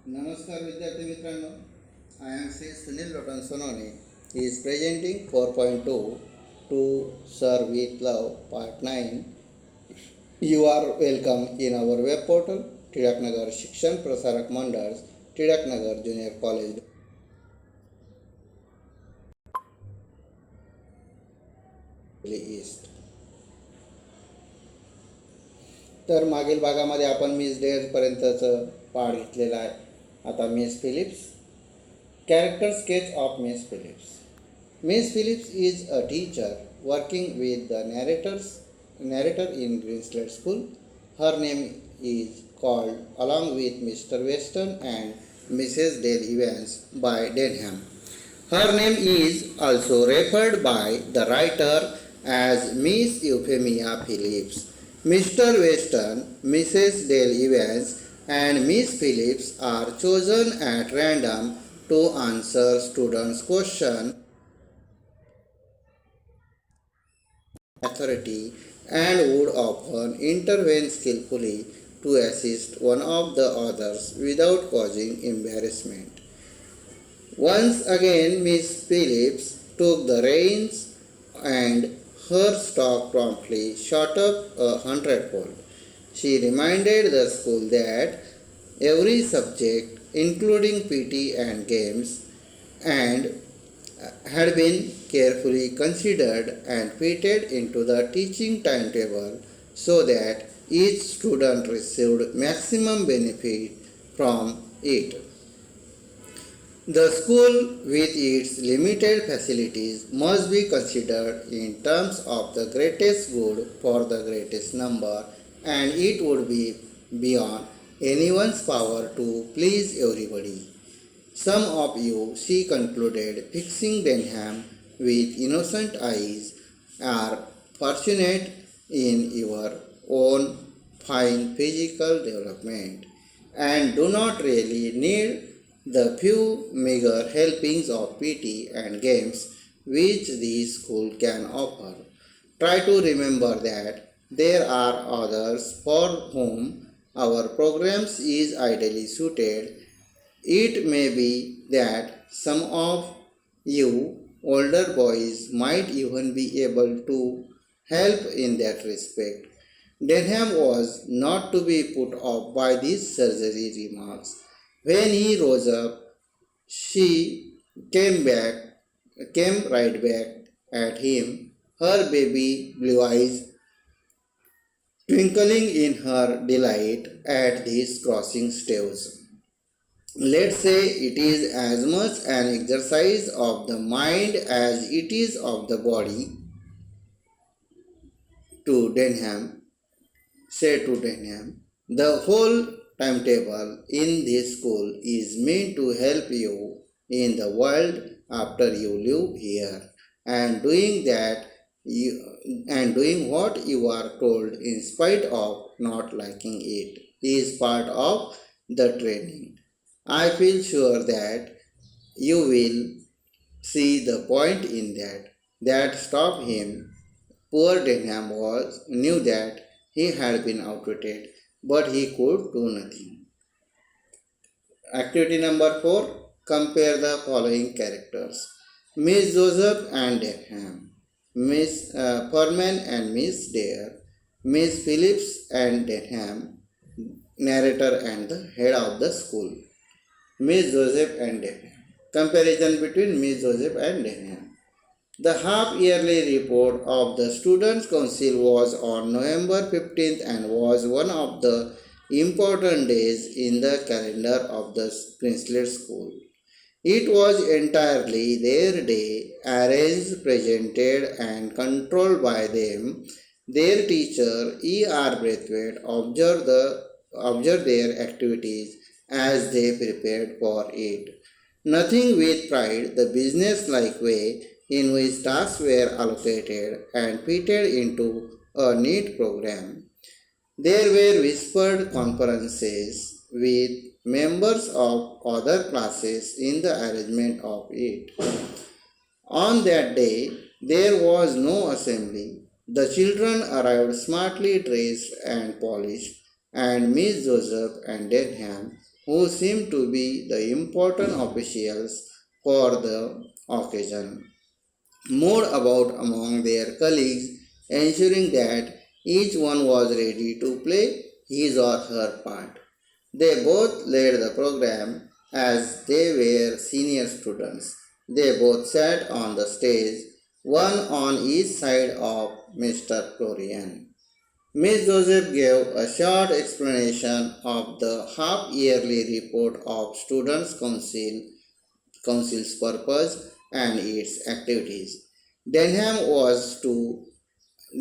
नमस्कार विद्यार्थी मित्रांनो. I am Sri Sunil L Sonawane. He is presenting 4.2 to Serve with Love Part 9. You are welcome in our web portal Tilaknagar शिक्षण Prasarak Mandal Tilaknagar junior college east. तर मागील भागामध्ये आपण मिस डेअरपर्यंतचं पाठ घेतलेला आहे. आता miss Phillips. Character sketch of Miss Phillips. Miss Phillips is a teacher working with the narrator in Greenslade School. Her name is called along with Mr. Weston and Mrs. Dale Evans by Denham. Her name is also referred by the writer as Miss Euphemia Phillips. Mr. Weston, Mrs. Dale Evans, and Miss Phillips are chosen at random to answer students' questions authority and would often intervene skillfully to assist one of the others without causing embarrassment. Once again, Miss Phillips took the reins and her stock promptly shot up 100-fold. She reminded the school that every subject, including PT and games, and had been carefully considered and fitted into the teaching timetable so that each student received maximum benefit from it. The school, with its limited facilities, must be considered in terms of the greatest good for the greatest number, and it would be beyond anyone's power to please everybody. Some of you, she concluded, fixing Denham with innocent eyes, are fortunate in your own fine physical development and do not really need the few meager helpings of PT and games which the school can offer. Try to remember that there are others for whom our programs is ideally suited. It may be that some of you older boys might even be able to help in that respect. Denham was not to be put off by these surgery remarks. When he rose up, she came right back at him, her baby blue eyes twinkling in her delight at these crossing staves. Let's say it is as much an exercise of the mind as it is of the body. To Denham, said to Denham, the whole timetable in this school is meant to help you in the world after you live here, and doing what you are told in spite of not liking it is part of the training. I feel sure that you will see the point in that. That stopped him. Poor Denham knew that he had been outwitted, but he could do nothing. Activity number 4. Compare the following characters. Miss Joseph and Denham, Miss Furman and Miss Dare, Miss Phillips and Denham, narrator and the head of the school. Miss Joseph and Denham. Comparison between Miss Joseph and Denham. The half-yearly report of the Students' Council was on November 15th and was one of the important days in the calendar of the Greenslade School. It was entirely their day, arranged, presented, and controlled by them. Their teacher, E.R. Braithwaite, observed their activities as they prepared for it. Nothing with pride, the business-like way in which tasks were allocated and fitted into a neat program. There were whispered conferences with members of other classes in the arrangement of it. On that day, there was no assembly. The children arrived smartly dressed and polished, and Miss Joseph and Denham who seemed to be the important officials for the occasion, moved about among their colleagues, ensuring that each one was ready to play his or her part. They both led the program as they were senior students. They both sat on the stage, one on each side of Mr. Florian. Miss Joseph gave a short explanation of the half-yearly report of Students' Council's purpose and its activities. Denham was to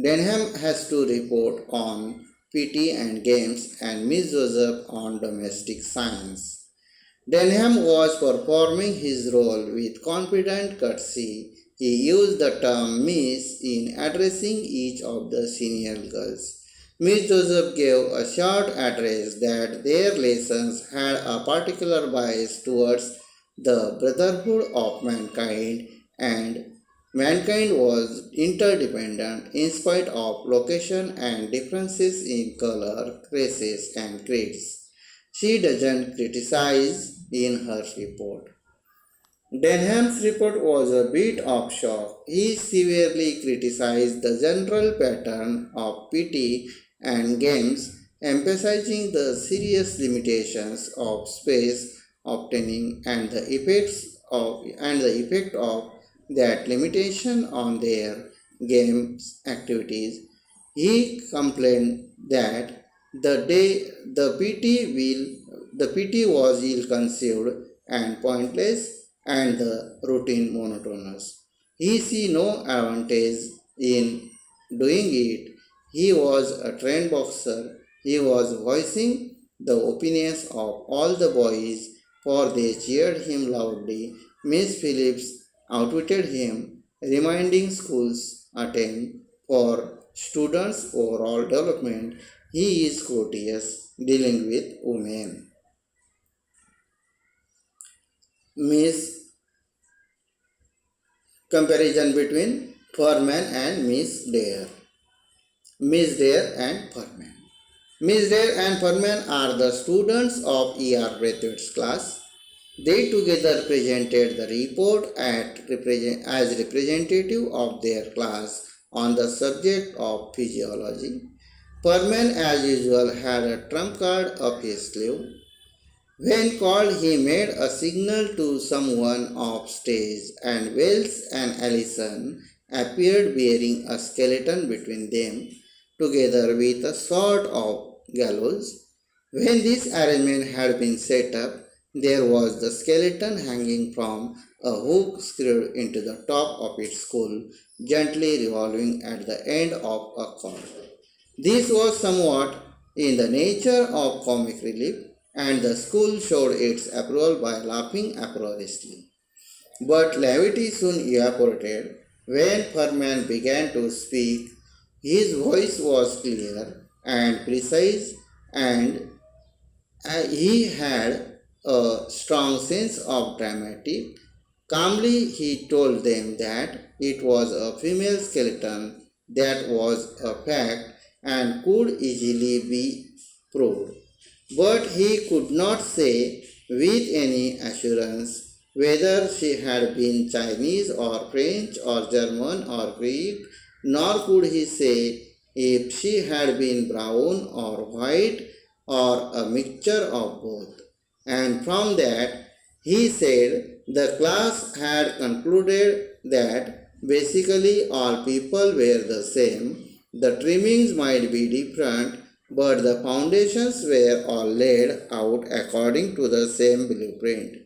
Denham has to report on PT and games and Miss Joseph on domestic science. Denham was performing his role with confident courtesy. He used the term Miss in addressing each of the senior girls. Miss Joseph gave a short address that their lessons had a particular bias towards the brotherhood of mankind, and mankind was interdependent in spite of location and differences in color, races, and creeds. She doesn't criticize in her report. Denham's report was a bit of shock. He severely criticized the general pattern of PT and games, emphasizing the serious limitations of space obtaining and the effect of that limitation on their games activities. He complained that the PT was ill-conceived and pointless and the routine monotonous. He see no advantage in doing it. He was a trained boxer. He was voicing the opinions of all the boys, for they cheered him loudly. Miss Phillips outwitted him, reminding schools attempt for students' overall development. He is courteous, dealing with women. Miss Comparison between Furman and Miss Dare. Miss Dare and Furman. Miss Dare and Furman are the students of E.R. Braithwaite's class. They together presented the report as representative of their class on the subject of physiology. Furman, as usual, had a trump card up his sleeve. When called, he made a signal to someone off stage, and Wells and Allison appeared bearing a skeleton between them, together with a sort of gallows. When this arrangement had been set up, there was the skeleton hanging from a hook screwed into the top of its skull, gently revolving at the end of a cord. This was somewhat in the nature of comic relief, and the school showed its approval by laughing uproariously. But levity soon evaporated when Furman began to speak. His voice was clear and precise, and he had a strong sense of dramatic. Calmly, he told them that it was a female skeleton. That was a fact and could easily be proved. But he could not say with any assurance whether she had been Chinese or French or German or Greek, nor could he say if she had been brown or white or a mixture of both. And from that, he said the class had concluded that basically all people were the same. The trimmings might be different, but the foundations were all laid out according to the same blueprint.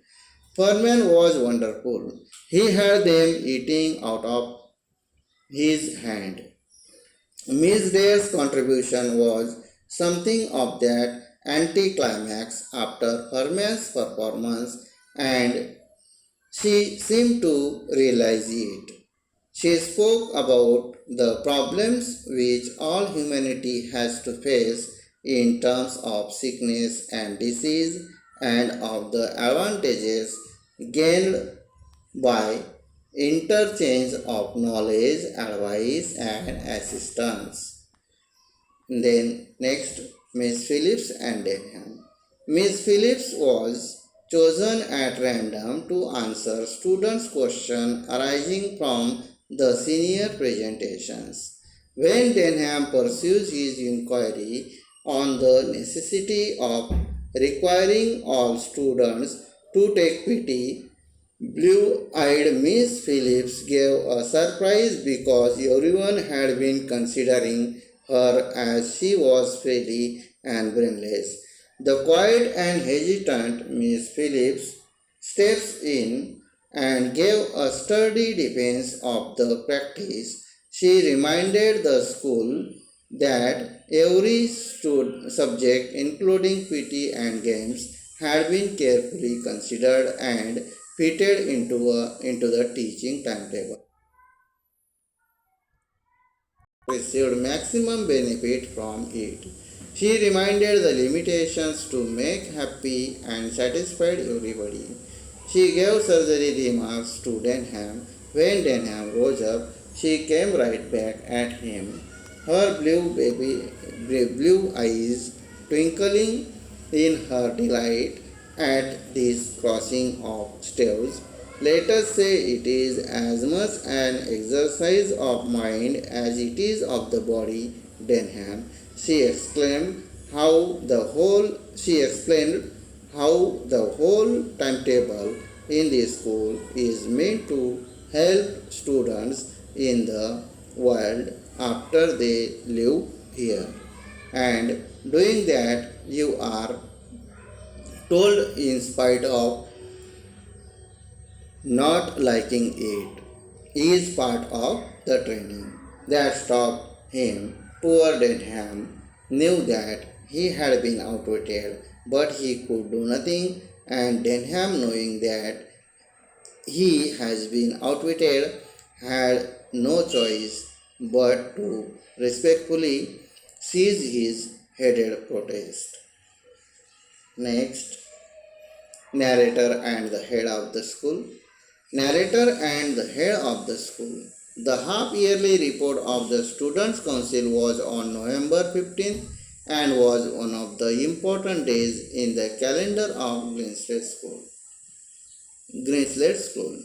Furman was wonderful. He had them eating out of his hand. Miss Dare's contribution was something of that anticlimax after Furman's performance, and she seemed to realize it. She spoke about the problems which all humanity has to face in terms of sickness and disease, and of the advantages gained by interchange of knowledge, advice, and assistance. Then next, Miss Phillips and Denham. Miss Phillips was chosen at random to answer students' questions arising from the senior presentations. When Denham pursues his inquiry on the necessity of requiring all students to take PT, blue-eyed Miss Phillips gave a surprise because everyone had been considering her as she was pretty and brainless. The quiet and hesitant Miss Phillips steps in and gave a sturdy defense of the practice. She reminded the school that every subject, including PT and games, had been carefully considered and fitted into the teaching timetable. Received maximum benefit from it. She reminded the limitations to make happy and satisfied everybody. She gave surgery remarks to Denham. When Denham rose up, she came right back at him, her blue eyes twinkling in her delight at this crossing of staves. Let us say it is as much an exercise of mind as it is of the body, Denham. She exclaimed she explained how the whole timetable in the school is meant to help students in the world after they live here. And doing that, you are told in spite of not liking it is part of the training that stopped him. Poor Denham knew that he had been outwitted, but he could do nothing, and Denham, knowing that he has been outwitted, had no choice but to respectfully cease his headed protest. Next, narrator and the head of the school. Narrator and the head of the school. The half-yearly report of the Students' Council was on November 15th and was one of the important days in the calendar of Greenslade School.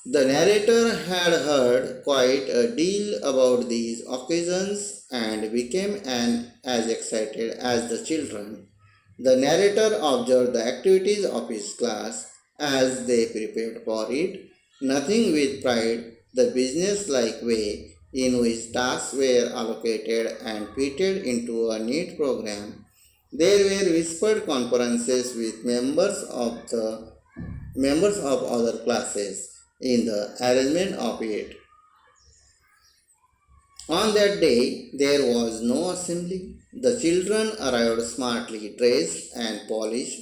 The narrator had heard quite a deal about these occasions and became as excited as the children. The narrator observed the activities of his class as they prepared for it, nothing with pride, the business-like way in which tasks were allocated and fitted into a neat program. There were whispered conferences with members of other classes in the arrangement of it. On that day, there was no assembly. The children arrived smartly dressed and polished.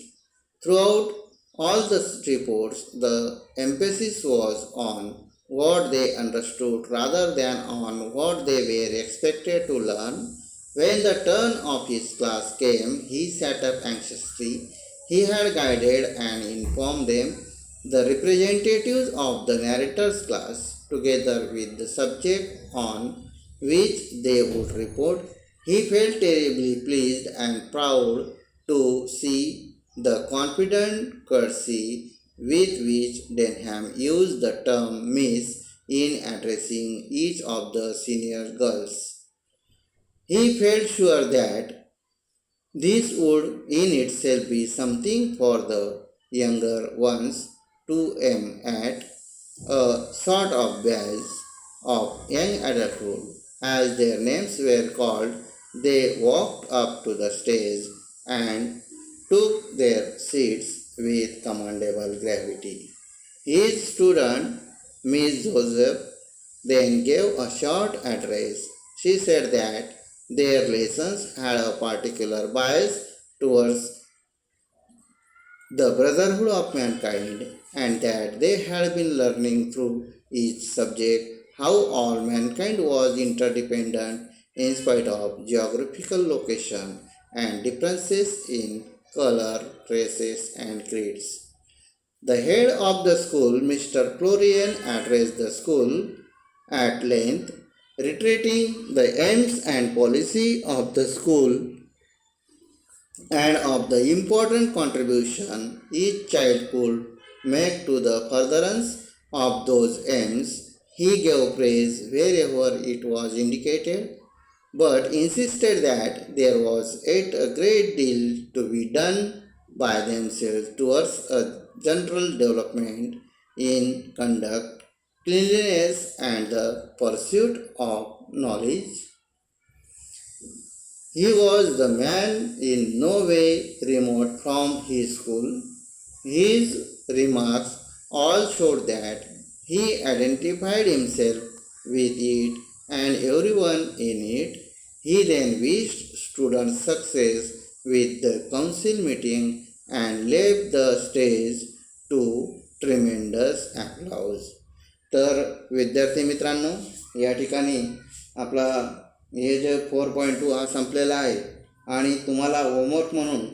Throughout all the reports, the emphasis was on what they understood rather than on what they were expected to learn. When the turn of his class came, he sat up anxiously. He had guided and informed them, the representatives of the narrator's class, together with the subject on which they would report. He felt terribly pleased and proud to see the confident courtesy with which Denham used the term Miss in addressing each of the senior girls. He felt sure that this would in itself be something for the younger ones to aim at, a sort of badge of young adulthood. As their names were called, they walked up to the stage and took their seats with commendable gravity. His student, Miss Joseph, then gave a short address. She said that their lessons had a particular bias towards the brotherhood of mankind, and that they had been learning through each subject how all mankind was interdependent in spite of geographical location and differences in color, races, and creeds. The head of the school, Mr. Florian, addressed the school at length, reiterating the aims and policy of the school and of the important contribution each child could make to the furtherance of those aims. He gave praise wherever it was indicated, but insisted that there was yet a great deal to be done by themselves towards a general development in conduct, cleanliness, and the pursuit of knowledge. He was the man in no way remote from his school. His remarks all showed that he identified himself with it and everyone in it. He then wished students success with the council meeting and left the stage to tremendous applause. तर विद्यार्थी मित्रांनो, या ठिकाणी आपला हे जे 4.2 हा संपलेला आहे आणि तुम्हाला होमवर्क म्हणून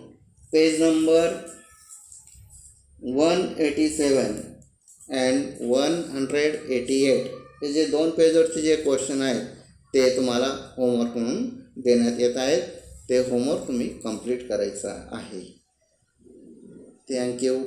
पेज नंबर 187 अँड 188 हे जे 2 पेजवरचे जे क्वेश्चन आहेत ते तुम्हाला होमवर्क म्हणून देण्यात येत आहेत. ते होमवर्क तुम्ही कंप्लीट करायचं आहे. थँक्यू.